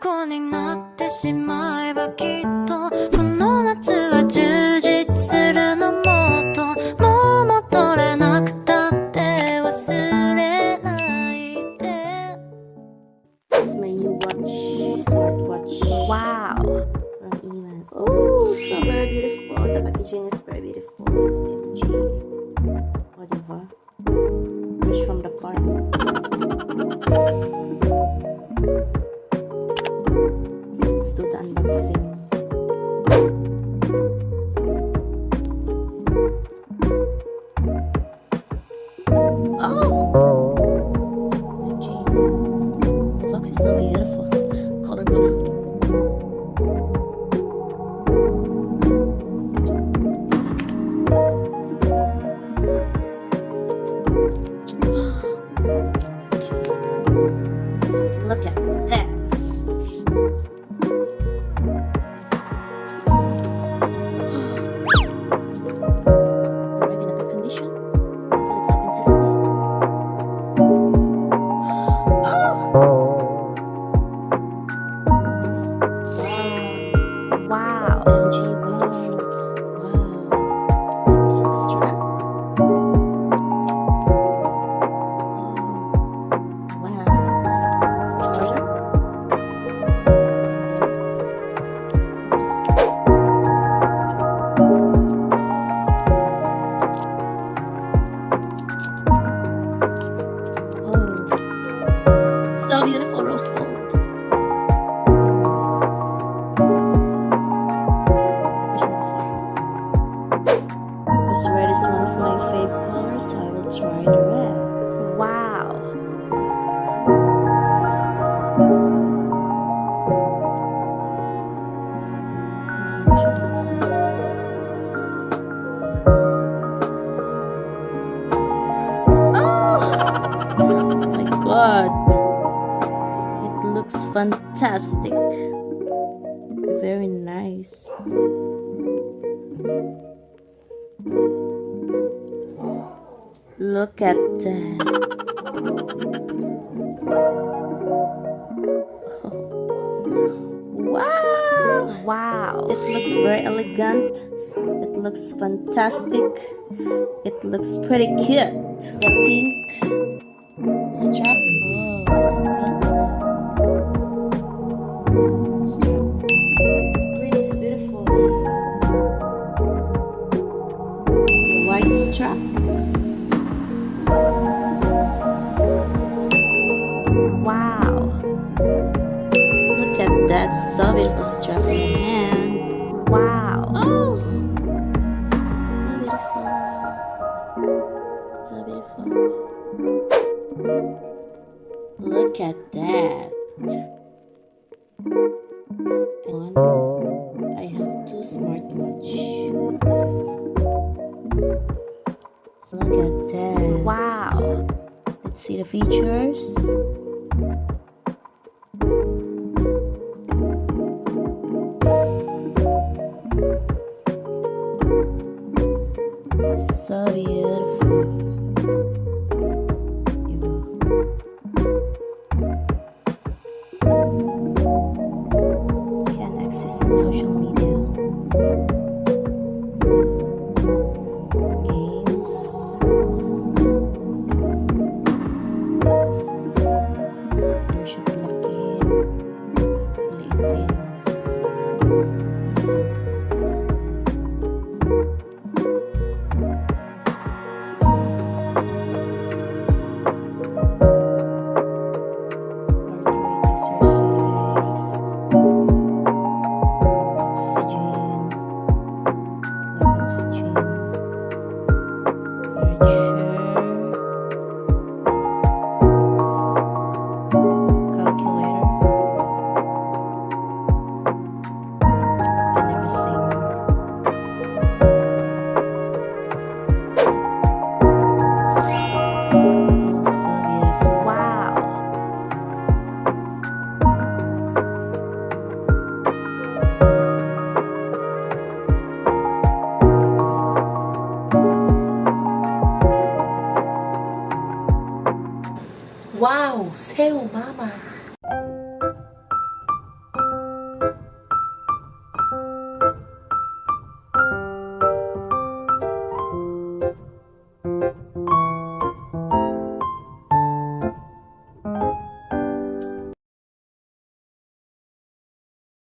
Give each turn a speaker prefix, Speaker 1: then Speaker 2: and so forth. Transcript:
Speaker 1: 虜になってしまえばきっとこの夏は充実するのもっともう戻れなくたって忘れないで
Speaker 2: It's my new watch, smartwatch. Wow! From Iman. Oh, so very beautiful. The packaging is very beautiful. MG. O, diba? Fresh from the car. Let's do the unboxing. Oh! MG. The box is so beautiful. Color blue. Look at that. Regular condition. Let's open sesame. Wow, MG, wow. Pink strap. Wow. Charger. Oh, so beautiful, rose gold. Because red is one of my fave colors, so I will try the red. Wow! Oh my god! It looks fantastic. Very nice. Look at that. Wow! Wow! It looks very elegant. It looks fantastic. It looks pretty cute. The pink strap. Oh, the pink strap. Green is beautiful. The white strap. Wow! Look at that, so beautiful strap in the hand. Wow! Oh! So beautiful. So beautiful. Look at that. And I have two smartwatch. Look at that. Wow! Let's see the features.